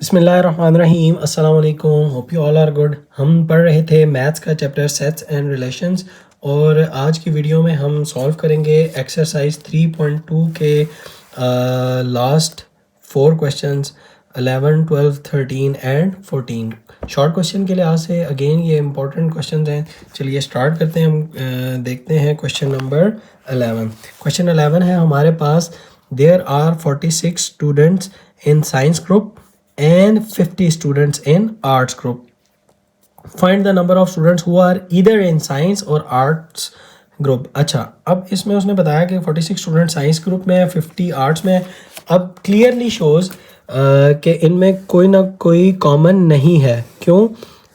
बिस्मिल्लाहिर्रहमानिर्रहीम अस्सलाम वालेकुम, hope you all are good. हम पढ़ रहे थे मैथ्स का चैप्टर सेट्स एंड रिलेशंस और आज की वीडियो में हम सॉल्व करेंगे एक्सरसाइज 3.2 के last 4 questions 11, 12, 13 and 14। Short question के लिहाज से अगेन ये इंपॉर्टेंट क्वेश्चंस हैं। चलिए स्टार्ट करते हैं। हम देखते हैं क्वेश्चन नंबर 11। क्वेश्चन 11 है हमारे पास, there are 46 students in science group and 50 students in arts group. Find the number of students who are either in science or arts group. अच्छा, अब इसमें उसने बताया कि 46 स्टूडेंट साइंस ग्रुप में है, 50 आर्ट्स में है। अब क्लियरली शोज कि इनमें कोई ना कोई कॉमन नहीं है। क्यों?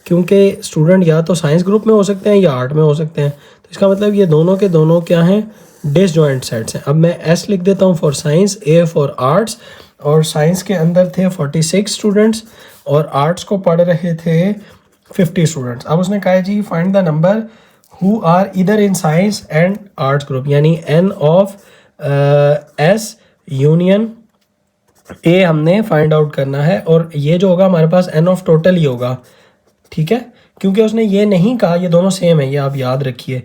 क्योंकि स्टूडेंट या तो साइंस ग्रुप में हो सकते हैं या आर्ट में हो सकते हैं। तो इसका मतलब ये दोनों के दोनों क्या हैं? डिसजॉइंट सेट्स हैं। अब मैं एस लिख देता हूँ for science, A for arts. और साइंस के अंदर थे 46 स्टूडेंट्स और आर्ट्स को पढ़ रहे थे 50 स्टूडेंट्स। अब उसने कहा जी find the number who are either in science and arts group, यानी N of S union A हमने फाइंड आउट करना है। और ये जो होगा हमारे पास एन ऑफ टोटल ही होगा, ठीक है। क्योंकि उसने ये नहीं कहा ये दोनों सेम है, ये आप याद रखिए,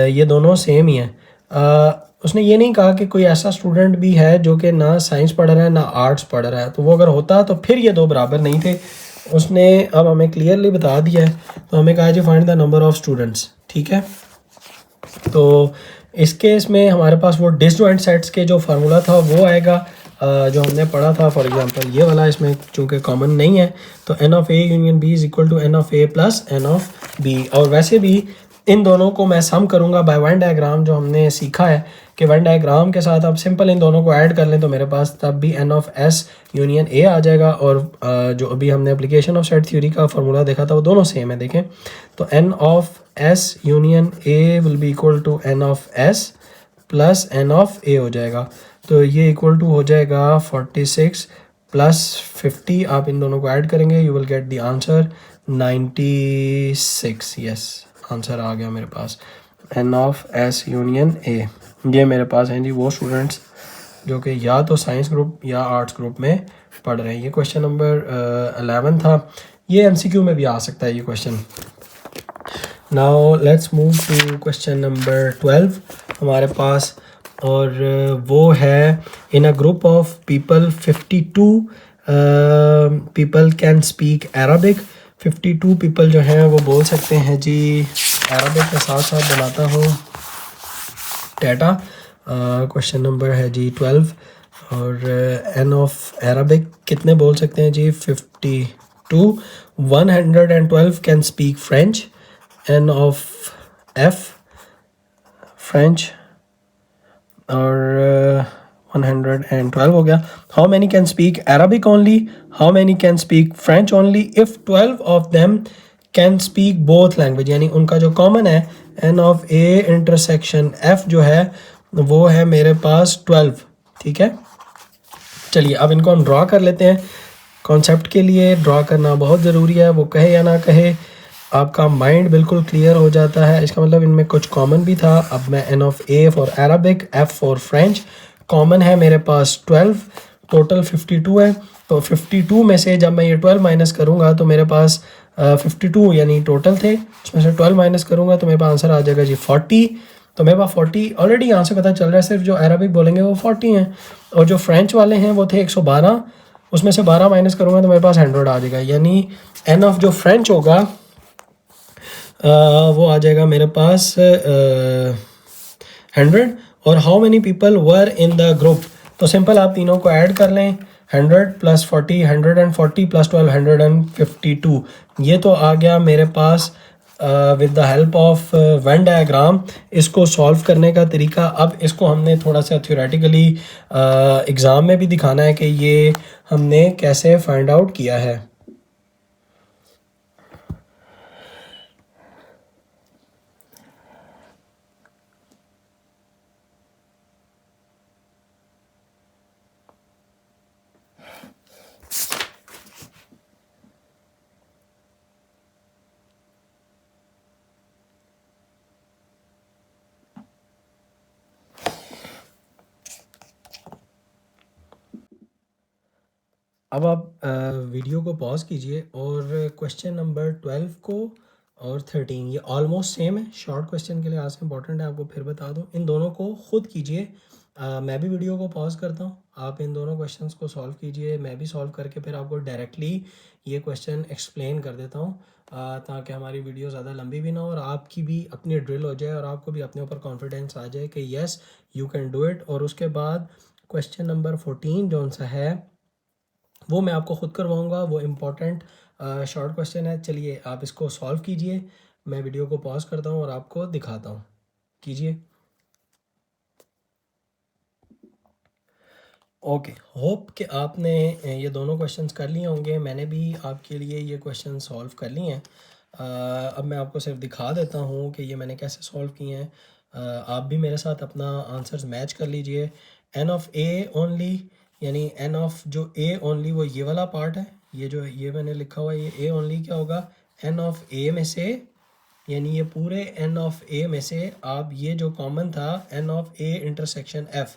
ये दोनों सेम ही हैं। उसने ये नहीं कहा कि कोई ऐसा स्टूडेंट भी है जो कि ना साइंस पढ़ रहा है ना आर्ट्स पढ़ रहा है। तो वो अगर होता तो फिर ये दो बराबर नहीं थे। उसने अब हमें क्लियरली बता दिया है, तो हमें कहा जी find the number of students, ठीक है। तो इस केस में हमारे पास वो डिसजॉइंट सेट्स के जो फार्मूला था वो आएगा, जो हमने पढ़ा था। फॉर एग्जांपल ये वाला, इसमें चूंकि कॉमन नहीं है तो N of A union B is equal to N of A plus N of B. और वैसे भी इन दोनों को मैं सम करूंगा बाय वन डायग्राम, जो हमने सीखा है कि वन डायग्राम के साथ आप सिंपल इन दोनों को ऐड कर लें तो मेरे पास तब भी N of S union A आ जाएगा। और जो अभी हमने एप्लीकेशन ऑफ सेट थ्योरी का फार्मूला देखा था वो दोनों सेम है, देखें। तो N of S union A will be equal to N of S plus N of A हो जाएगा। तो ये इक्वल टू हो जाएगा 46 प्लस 50। आप इन दोनों को ऐड करेंगे, you will get the answer 96। Yes, answer आ गया मेरे पास, N of S union A. ये मेरे पास हैं जी वो स्टूडेंट्स जो कि या तो साइंस ग्रुप या आर्ट्स ग्रुप में पढ़ रहे हैं। ये क्वेश्चन नंबर 11 था। ये एमसीक्यू में भी आ सकता है ये question. Now let's move to question number 12 हमारे पास, और वो है in a group of people 52 people can speak Arabic. 52 people जो हैं वो बोल सकते हैं जी अरबिक। के साथ साथ बनाता हूँ डेटा। क्वेश्चन नंबर है जी 12 और एन ऑफ अरबिक कितने बोल सकते हैं जी? 52। 112 can speak French. N of F French और 112 हो गया। How many can speak Arabic only? How many can speak French only? If 12 of them can speak both language, यानी उनका जो कॉमन है n of A intersection F जो है वो है मेरे पास 12, ठीक है। चलिए अब इनको हम ड्रॉ कर लेते हैं। कॉन्सेप्ट के लिए ड्रॉ करना बहुत ज़रूरी है, वो कहे या ना कहे आपका माइंड बिल्कुल क्लियर हो जाता है। इसका मतलब इनमें कुछ कॉमन भी था। अब मैं n of A for Arabic, F for French, common है मेरे पास 12, टोटल 52 है। तो 52 में से जब मैं ये 12 माइनस करूँगा तो मेरे पास 52 यानी टोटल थे, उसमें से 12 माइनस करूँगा तो मेरे पास आंसर आ जाएगा जी 40। तो मेरे पास 40 ऑलरेडी यहाँ से पता चल रहा है, सिर्फ जो अरबिक बोलेंगे वो 40 हैं और जो फ्रेंच वाले हैं वो थे 112, उसमें से 12 माइनस करूँगा तो मेरे पास 100 आ जाएगा। यानी एन ऑफ जो फ्रेंच होगा वो आ जाएगा मेरे पास 100। और how many people were in the group, तो सिंपल आप तीनों को ऐड कर लें, 100 प्लस 40, 140 प्लस 12, 152। ये तो आ गया मेरे पास with the help of Venn diagram. इसको सॉल्व करने का तरीका, अब इसको हमने थोड़ा सा थ्योरेटिकली एग्ज़ाम में भी दिखाना है कि ये हमने कैसे फाइंड आउट किया है। अब आप वीडियो को पॉज कीजिए और क्वेश्चन नंबर 12 को और 13 ये ऑलमोस्ट सेम है, शॉर्ट क्वेश्चन के लिए आज से इंपॉर्टेंट है, आपको फिर बता दूं। इन दोनों को खुद कीजिए, मैं भी वीडियो को पॉज करता हूँ, आप इन दोनों क्वेश्चंस को सॉल्व कीजिए, मैं भी सॉल्व करके फिर आपको डायरेक्टली ये क्वेश्चन एक्सप्लेन कर देता हूँ, ताकि हमारी वीडियो ज़्यादा लंबी भी ना हो और आपकी भी अपनी ड्रिल हो जाए और आपको भी अपने ऊपर कॉन्फिडेंस आ जाए कि yes you can do it. और उसके बाद क्वेश्चन नंबर 14 जो सा है वो मैं आपको ख़ुद करवाऊँगा, वो इम्पॉर्टेंट शॉर्ट क्वेश्चन है। चलिए आप इसको सॉल्व कीजिए, मैं वीडियो को पॉज करता हूँ और आपको दिखाता हूँ, कीजिए। ओके, होप कि आपने ये दोनों क्वेश्चंस कर लिए होंगे, मैंने भी आपके लिए ये क्वेश्चन सॉल्व कर लिए हैं। अब मैं आपको सिर्फ दिखा देता हूँ कि ये मैंने कैसे सॉल्व किए हैं। आप भी मेरे साथ अपना आंसर्स मैच कर लीजिए। एन ऑफ ए ओनली, यानी एन ऑफ जो ए ओनली वो ये वाला पार्ट है, ये जो ये मैंने लिखा हुआ है ये ए ओनली क्या होगा, एन ऑफ ए में से, यानी ये पूरे एन ऑफ ए में से आप ये जो कॉमन था n of A intersection F,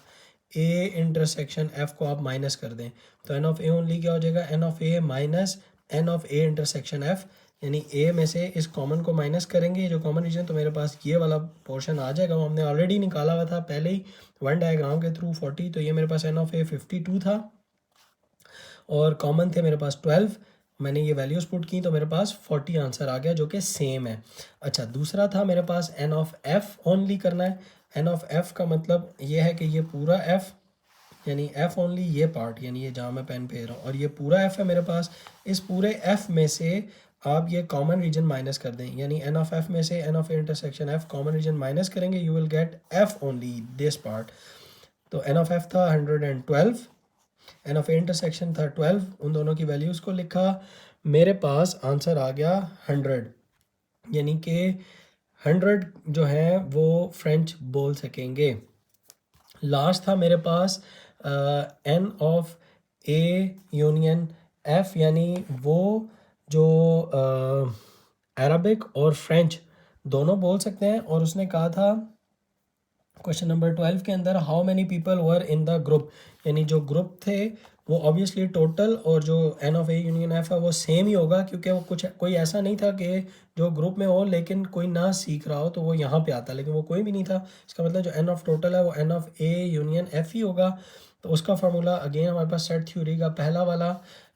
A intersection F को आप माइनस कर दें तो एन ऑफ ए ओनली क्या हो जाएगा, n of A minus n of A intersection F, यानी ए में से इस कॉमन को माइनस करेंगे जो कॉमन रीजन, तो मेरे पास ये वाला पोर्शन आ जाएगा, वो हमने ऑलरेडी निकाला हुआ था पहले ही वन डायग्राम के थ्रू 40, तो ये मेरे पास एन ऑफ ए 52 था और कॉमन थे मेरे पास 12, मैंने ये वैल्यूज़ पुट की तो मेरे पास 40 आंसर आ गया जो कि सेम है। अच्छा, दूसरा था मेरे पास एन ऑफ एफ ओनली करना है। एन ऑफ एफ का मतलब ये है कि ये पूरा एफ, यानी एफ ओनली ये पार्ट, यानी ये जहाँ मैं पेन फेर रहा हूँ और ये पूरा एफ है मेरे पास, इस पूरे एफ में से आप ये कॉमन रीजन माइनस कर दें, यानी एन ऑफ एफ में से N of intersection F common region minus करेंगे, you will get F only this part. तो एन ऑफ एफ था 112, एन ऑफ इंटरसेक्शन था 12, उन दोनों की वैल्यूज़ को लिखा, मेरे पास आंसर आ गया 100, यानी कि 100 जो है वो फ्रेंच बोल सकेंगे। लास्ट था मेरे पास N of A union F, यानी वो जो अरबिक और फ्रेंच दोनों बोल सकते हैं, और उसने कहा था क्वेश्चन नंबर 12 के अंदर how many people were in the group, यानी जो ग्रुप थे वो ऑब्वियसली टोटल और जो n of A union F है वो सेम ही होगा, क्योंकि वो कुछ कोई ऐसा नहीं था कि जो ग्रुप में हो लेकिन कोई ना सीख रहा हो तो वो यहाँ पे आता, लेकिन वो कोई भी नहीं था, इसका मतलब जो एन ऑफ टोटल है वो N of A union F ही होगा। तो उसका फार्मूला अगेन हमारे पास सेट थ्योरी का पहला वाला,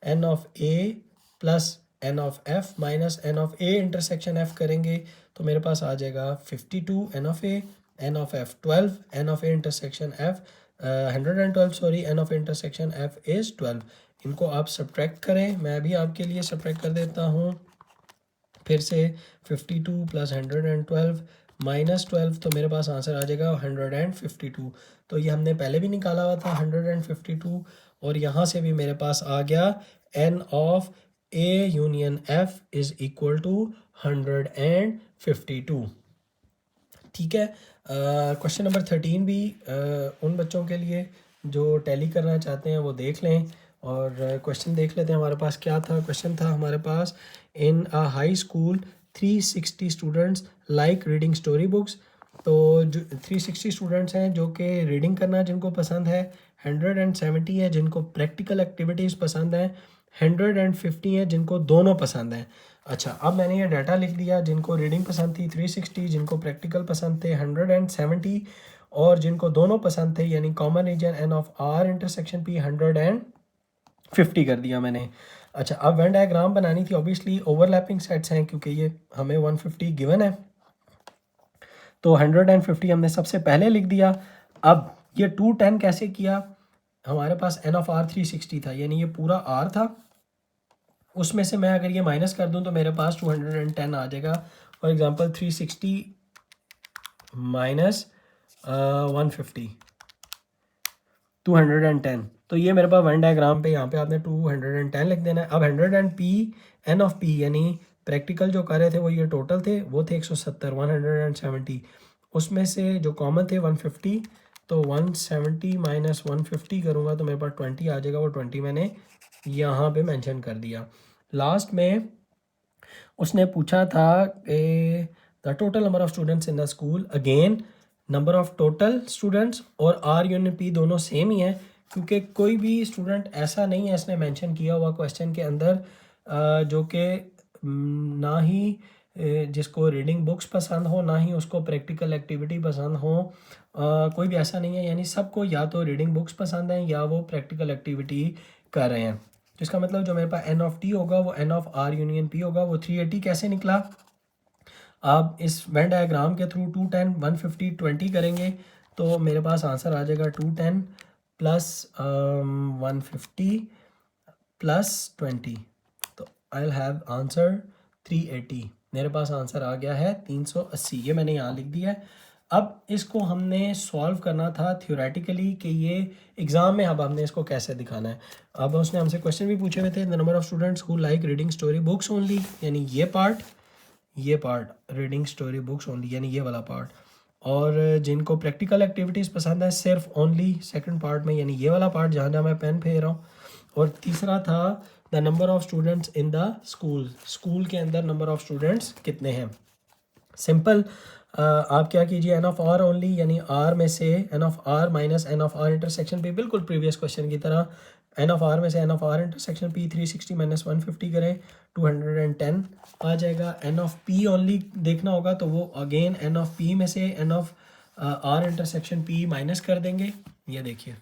n of A plus N of F minus n of A intersection F करेंगे तो मेरे पास आ जाएगा 52 n of A, n of F 12, n of A intersection F 112, sorry, n of intersection F is 12। इनको आप सब्ट्रैक्ट करें, मैं भी आपके लिए सब्ट्रैक्ट कर देता हूँ फिर से, 52 प्लस 112 माइनस 12, तो मेरे पास आंसर आ जाएगा 152। तो ये हमने पहले भी निकाला हुआ था 152, और यहाँ से भी मेरे पास आ गया n of A union F is equal to 152। ठीक है, क्वेश्चन नंबर 13 भी उन बच्चों के लिए जो टैली करना चाहते हैं वो देख लें, और क्वेश्चन देख लेते हैं हमारे पास क्या था। क्वेश्चन था हमारे पास, in a high school 360 students like reading story books, तो जो 360 स्टूडेंट्स हैं जो कि रीडिंग करना जिनको पसंद है, 170 है जिनको प्रैक्टिकल एक्टिविटीज़ पसंद हैं, 150 है जिनको दोनों पसंद हैं। अच्छा, अब मैंने ये डाटा लिख दिया, जिनको रीडिंग पसंद थी 360, जिनको प्रैक्टिकल पसंद थे 170, और जिनको दोनों पसंद थे यानी common region n of R intersection P 150 कर दिया मैंने। अच्छा, अब वेन डायग्राम बनानी थी, ऑब्वियसली ओवरलैपिंग सेट्स हैं क्योंकि ये हमें 150 गिवन है, तो 150 हमने सबसे पहले लिख दिया। अब ये 210 कैसे किया, हमारे पास एन ऑफ आर 360 था, यानी ये पूरा आर था, उसमें से मैं अगर ये माइनस कर दूं तो मेरे पास 210 आ जाएगा। फॉर एग्जांपल 360 माइनस 150, 210, तो ये मेरे पास वन डायग्राम पे यहाँ पे आपने 210 लिख देना है। अब 100 पी एन ऑफ पी, यानी प्रैक्टिकल जो कर रहे थे वो ये टोटल थे, वो थे 170, 170, उसमें से जो कॉमन थे 150, तो 170 माइनस 150 करूँगा तो मेरे पास 20 आ जाएगा, वो 20 मैंने यहाँ पे मेंशन कर दिया। लास्ट में उसने पूछा था the total number of students in the school, again number of total students और आर यूनियन पी दोनों सेम ही हैं, क्योंकि कोई भी स्टूडेंट ऐसा नहीं है इसने मेंशन किया हुआ क्वेश्चन के अंदर जो कि ना ही जिसको रीडिंग बुक्स पसंद हो, ना ही उसको प्रैक्टिकल एक्टिविटी पसंद हो। कोई भी ऐसा नहीं है, यानी सबको या तो रीडिंग बुक्स पसंद है या वो प्रैक्टिकल एक्टिविटी कर रहे हैं। तो इसका मतलब जो मेरे पास एन ऑफ टी होगा वो N of R union P होगा। वो 380 कैसे निकला? आप इस वेन डायग्राम के थ्रू 210 150 20 करेंगे तो मेरे पास आंसर आ जाएगा 210 प्लस 150 प्लस 20, तो आई विल हैव आंसर 380। मेरे पास आंसर आ गया है 380। ये मैंने यहाँ लिख दिया है। अब इसको हमने सॉल्व करना था थियोरेटिकली कि ये एग्ज़ाम में अब हमने इसको कैसे दिखाना है। अब उसने हमसे क्वेश्चन भी पूछे हुए थे, the number of students who like reading story books only, यानी ये part reading story books only, यानी ये वाला पार्ट, और जिनको प्रैक्टिकल एक्टिविटीज़ पसंद है सिर्फ ओनली सेकंड पार्ट में, यानी ये वाला पार्ट जहाँ जहाँ मैं पेन फेर रहा हूँ। और तीसरा था the number of students in the school के अंदर नंबर ऑफ स्टूडेंट्स कितने हैं। सिंपल, आप क्या कीजिए, एन ऑफ आर ओनली, यानी आर में से N of R minus n of R intersection P, बिल्कुल प्रीवियस क्वेश्चन की तरह एन ऑफ आर में से N of R intersection P 360 minus 150 करें 210 आ जाएगा। एन ऑफ पी ओनली देखना होगा तो वो अगेन एन ऑफ पी में से N of R intersection P minus कर देंगे। ये देखिए,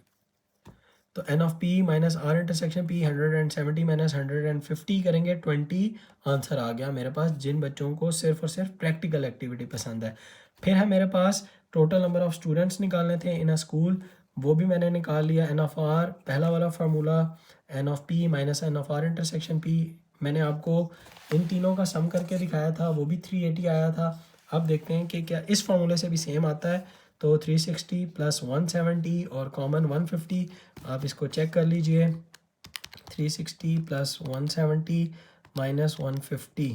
तो N of P minus R intersection P 170 minus 150 करेंगे 20 आंसर आ गया मेरे पास, जिन बच्चों को सिर्फ और सिर्फ प्रैक्टिकल एक्टिविटी पसंद है। फिर है मेरे पास टोटल नंबर ऑफ स्टूडेंट्स निकालने थे इन अ स्कूल, वो भी मैंने निकाल लिया। एन ऑफ आर पहला वाला formula, n of P minus n of R intersection P, मैंने आपको इन तीनों का सम करके दिखाया था, वो भी 380 आया था। अब देखते हैं कि क्या इस फार्मूले से भी सेम आता है। तो 360 प्लस 170 और कॉमन 150, आप इसको चेक कर लीजिए। 360 प्लस 170 माइनस 150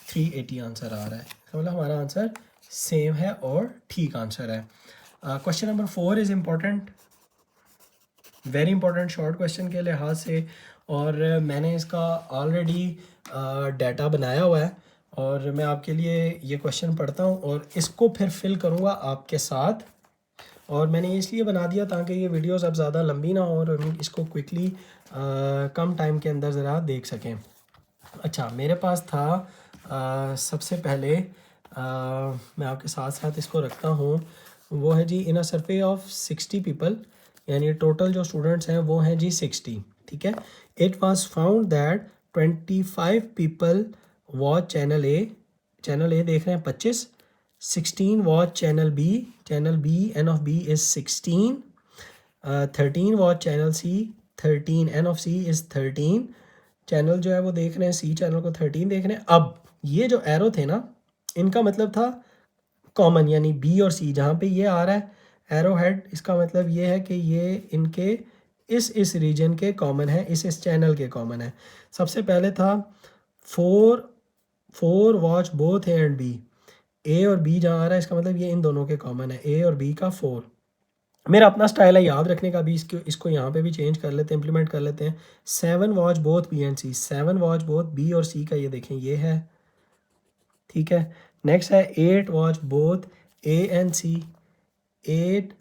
380 आंसर आ रहा है। मतलब हमारा आंसर सेम है और ठीक आंसर है। Question number 4 is important, very important short question के लिहाज से, और मैंने इसका ऑलरेडी डाटा बनाया हुआ है और मैं आपके लिए ये क्वेश्चन पढ़ता हूँ और इसको फिर फिल करूँगा आपके साथ। और मैंने इसलिए बना दिया ताकि ये वीडियोस अब ज़्यादा लंबी ना हो और हम इसको क्विकली कम टाइम के अंदर ज़रा देख सकें। अच्छा, मेरे पास था सबसे पहले मैं आपके साथ साथ इसको रखता हूँ, वो है जी in a survey of 60 people, यानी टोटल जो स्टूडेंट्स हैं वो हैं जी 60, ठीक है। It was found that 25 people watch channel A देख रहे हैं 25, 16 watch channel B n of B is 16, 13 watch channel C 13 n of C is 13, channel जो है वो देख रहे हैं सी चैनल को 13 देख रहे हैं। अब ये जो एरो थे ना, इनका मतलब था कॉमन, यानी बी और सी, जहाँ पे ये आ रहा है एरो हेड, इसका मतलब ये है कि ये इनके इस रीजन के कॉमन है, इस चैनल के कॉमन है। सबसे पहले था 4 watch both A and B, A और बी जहाँ आ रहा है इसका मतलब ये इन दोनों के कॉमन है, ए और बी का 4। मेरा अपना स्टाइल है याद रखने का भी, इसको यहाँ पे भी चेंज कर लेते हैं, इंप्लीमेंट कर लेते हैं। 7 watch both B and C, 7 watch both B और सी का ये देखें ये है, ठीक है। नेक्स्ट है 8 watch both A and C, 8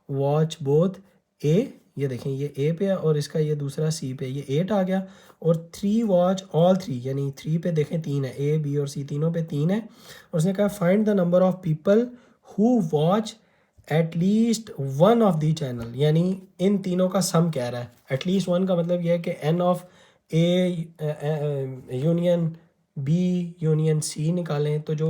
watch both A, ये देखें ये ए पे है और इसका ये दूसरा सी पे, ये 8 आ गया। और 3 वॉच ऑल 3, यानी 3 पे देखें 3 है, ए बी और सी तीनों पे 3 है। और उसने कहा find the number of people who watch at least one of the channel, यानी इन तीनों का सम कह रहा है। एटलीस्ट वन का मतलब यह है कि n of A union B union C निकालें। तो जो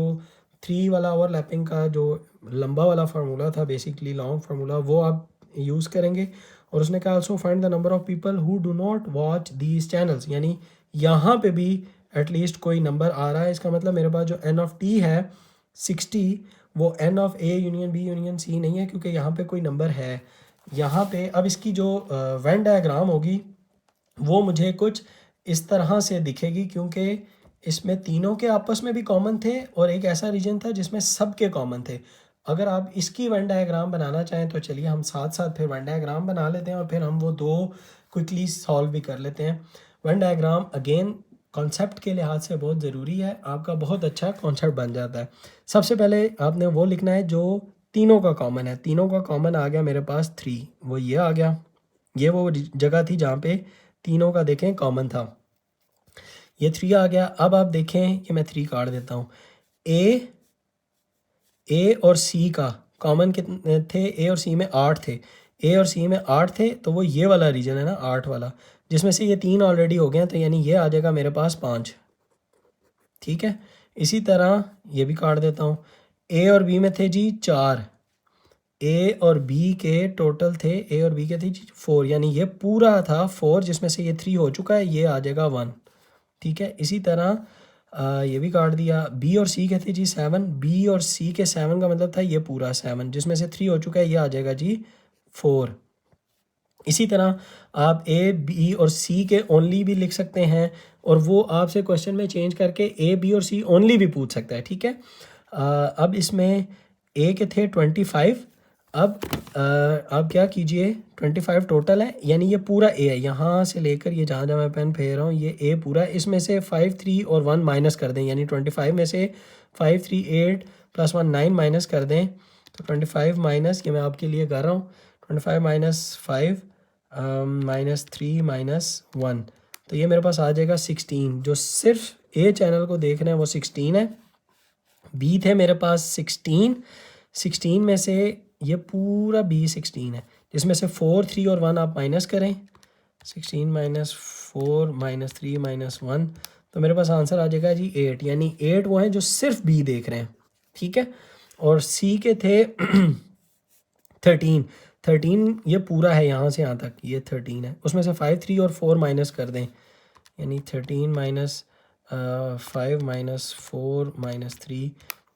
3 वाला ओवरलैपिंग का जो लंबा वाला फार्मूला था, बेसिकली लॉन्ग फार्मूला, वो आप यूज़ करेंगे। और उसने कहा also find the number of people who do not watch these channels, यानी यहाँ पे भी एटलीस्ट कोई नंबर आ रहा है। इसका मतलब मेरे पास जो एन ऑफ टी है 60, वो N of A union B union C नहीं है, क्योंकि यहाँ पे कोई नंबर है यहाँ पे। अब इसकी जो वेन डायग्राम होगी वो मुझे कुछ इस तरह से दिखेगी, क्योंकि इसमें तीनों के आपस में भी कॉमन थे और एक ऐसा रीजन था जिसमें सब के कॉमन थे। अगर आप इसकी वेन डायग्राम बनाना चाहें तो चलिए हम साथ साथ फिर वेन डायग्राम बना लेते हैं और फिर हम वो दो क्विकली सॉल्व भी कर लेते हैं। वेन डायग्राम अगेन कॉन्सेप्ट के लिहाज से बहुत ज़रूरी है, आपका बहुत अच्छा कॉन्सेप्ट बन जाता है। सबसे पहले आपने वो लिखना है जो तीनों का कॉमन है। तीनों का कॉमन आ गया मेरे पास 3, वो ये आ गया। ये वो जगह थी जहाँ पे तीनों का देखें कॉमन था। ये 3 आ गया। अब आप देखें, ये मैं 3 काट देता हूँ। ए और सी का कॉमन कितने थे? ए और सी में 8 थे। ए और सी में 8 थे, तो वो ये वाला रीजन है ना 8 वाला, जिसमें से ये 3 ऑलरेडी हो गए हैं, तो यानी ये आ जाएगा मेरे पास 5। ठीक है, इसी तरह ये भी काट देता हूँ। ए और बी में थे जी 4। ए और बी के टोटल थे, ए और बी के थे जी 4, यानी ये पूरा था 4, जिसमें से ये 3 हो चुका है, ये आ जाएगा 1। ठीक है, इसी तरह ये भी काट दिया। बी और सी के थे जी 7। बी और सी के 7 का मतलब था ये पूरा 7, जिसमें से 3 हो चुका है, ये आ जाएगा जी 4। इसी तरह आप ए बी और सी के ओनली भी लिख सकते हैं, और वो आपसे क्वेश्चन में चेंज करके ए बी और सी ओनली भी पूछ सकता है। ठीक है, अब इसमें ए के थे 25। अब आप क्या कीजिए, 25 टोटल है, यानी ये पूरा ए है, यहाँ से लेकर ये जहाँ जहाँ मैं पेन फेर रहा हूँ ये ए पूरा है। इसमें से 5 3 और 1 माइनस कर दें, यानी 25 में से 5 3 8 + 1 9 माइनस कर दें, तो 25 माइनस, ये मैं आपके लिए कर रहा हूँ, 25 माइनस 5 माइनस 3 माइनस 1, तो ये मेरे पास आ जाएगा 16। जो सिर्फ ए चैनल को देख रहे हैं वो 16 है। बी थे मेरे पास 16। 16 में से ये पूरा बी 16 है, जिसमें से 4 3 और 1 आप माइनस करें, 16 माइनस 4 माइनस 3 माइनस 1, तो मेरे पास आंसर आ जाएगा जी 8, यानी 8 वो हैं जो सिर्फ बी देख रहे हैं। ठीक है, और सी के थे 13। 13 ये पूरा है, यहाँ से यहाँ तक ये 13 है, उसमें से 5 3 और 4 माइनस कर दें, यानी 13 माइनस 5 माइनस 4 माइनस 3,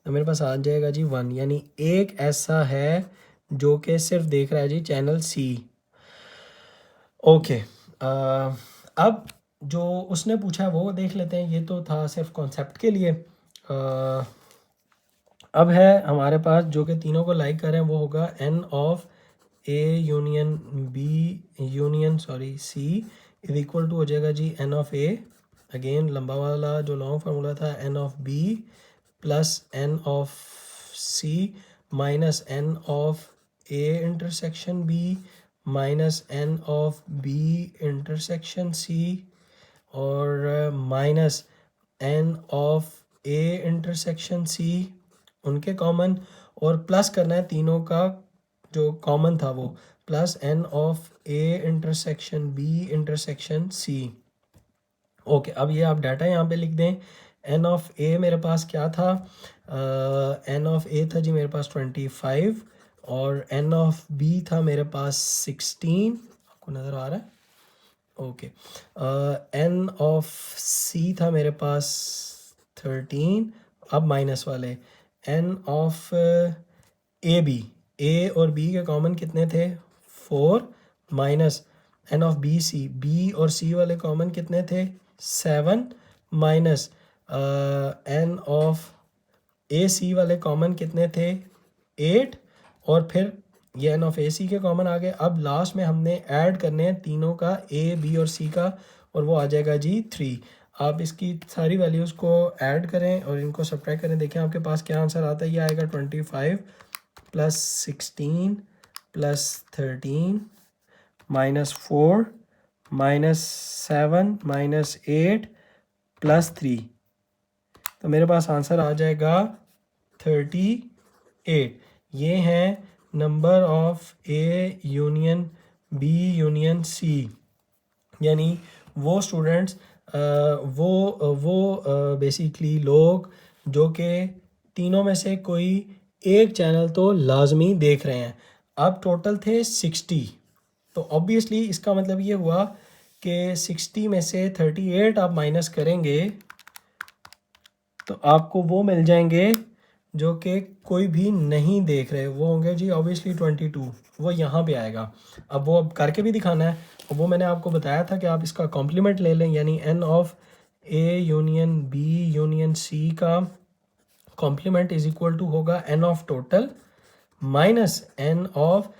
तो मेरे पास आ जाएगा जी 1, यानी एक ऐसा है जो कि सिर्फ देख रहा है जी चैनल सी। ओके, अब जो उसने पूछा वो देख लेते हैं, ये तो था सिर्फ कॉन्सेप्ट के लिए। अब है हमारे पास जो कि तीनों को लाइक करें, वो होगा n of A union B union C is equal to हो जाएगा जी n ऑफ ए, अगेन लंबा वाला जो लॉन्ग फार्मूला था, n of B plus n of C minus n of A intersection B minus n of B intersection C, और minus n of A intersection C उनके common, और plus करना है तीनों का जो कॉमन था वो, plus n of A intersection B intersection C. Okay, अब ये आप डाटा यहाँ पे लिख दें। n ऑफ ए मेरे पास क्या था? n ऑफ ए था जी मेरे पास 25, और n ऑफ बी था मेरे पास 16, आपको नज़र आ रहा है? ओके, n ऑफ सी था मेरे पास 13, अब माइनस वाले n of A B, A और बी के कॉमन कितने थे? 4, minus n of B C, B और सी वाले कॉमन कितने थे? 7, minus n of A C वाले कॉमन कितने थे? 8, और फिर ये एन ऑफ ए सी के कॉमन आ गए। अब लास्ट में हमने ऐड करने हैं तीनों का, ए बी और सी का, और वो आ जाएगा जी 3। आप इसकी सारी वैल्यूज़ को ऐड करें और इनको सब्ट्रैक्ट करें, देखें आपके पास क्या आंसर आता है। ये आएगा 25 plus 16 plus 13 minus 4 minus 7 minus 8 plus 3, तो मेरे पास आंसर आ जाएगा 38। ये हैं number of A union B union C, यानी वो स्टूडेंट्स वो बेसिकली लोग जो कि तीनों में से कोई एक चैनल तो लाजमी देख रहे हैं। अब टोटल थे 60, तो ऑब्वियसली इसका मतलब ये हुआ कि 60 में से 38 आप माइनस करेंगे तो आपको वो मिल जाएंगे जो कि कोई भी नहीं देख रहे, वो होंगे जी ऑब्वियसली 22, वो यहाँ पे आएगा। अब वो अब करके भी दिखाना है, और वो मैंने आपको बताया था कि आप इसका कॉम्प्लीमेंट ले लें, यानी n of A union B union C का कॉम्प्लीमेंट इज इक्वल टू होगा n of total minus n of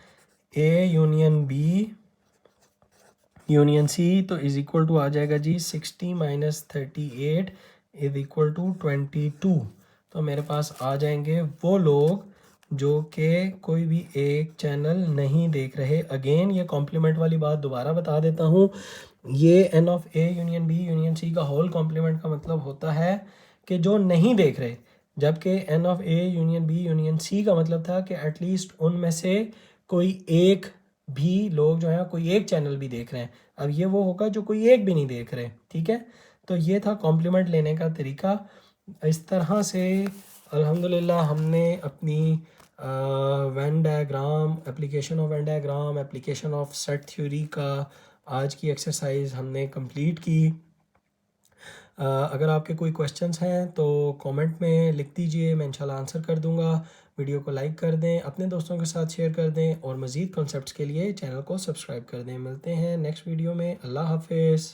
A union B union C, तो इज इक्वल टू आ जाएगा जी 60 माइनस 38 इज इक्वल टू 22। तो मेरे पास आ जाएंगे वो लोग जो कि कोई भी एक चैनल नहीं देख रहे। अगेन ये कॉम्प्लीमेंट वाली बात दोबारा बता देता हूँ, ये n of A union B union C का होल कॉम्प्लीमेंट का मतलब होता है कि जो नहीं देख रहे, जबकि n of A union B union C का मतलब था कि एटलीस्ट उनमें से कोई एक भी लोग जो हैं कोई एक चैनल भी देख रहे हैं। अब ये वो होगा जो कोई एक भी नहीं देख रहे, ठीक है। तो ये था कॉम्प्लीमेंट लेने का तरीका। इस तरह से अल्हम्दुलिल्लाह हमने अपनी Venn diagram, application of Venn diagram, application of set theory का आज की एक्सरसाइज हमने कंप्लीट की। अगर आपके कोई क्वेश्चंस हैं तो कमेंट में लिख दीजिए, मैं इंशाल्लाह आंसर कर दूंगा। वीडियो को लाइक कर दें, अपने दोस्तों के साथ शेयर कर दें और मज़ीद कॉन्सेप्ट्स के लिए चैनल को सब्सक्राइब कर दें। मिलते हैं नेक्स्ट वीडियो में। अल्लाह हाफिज़।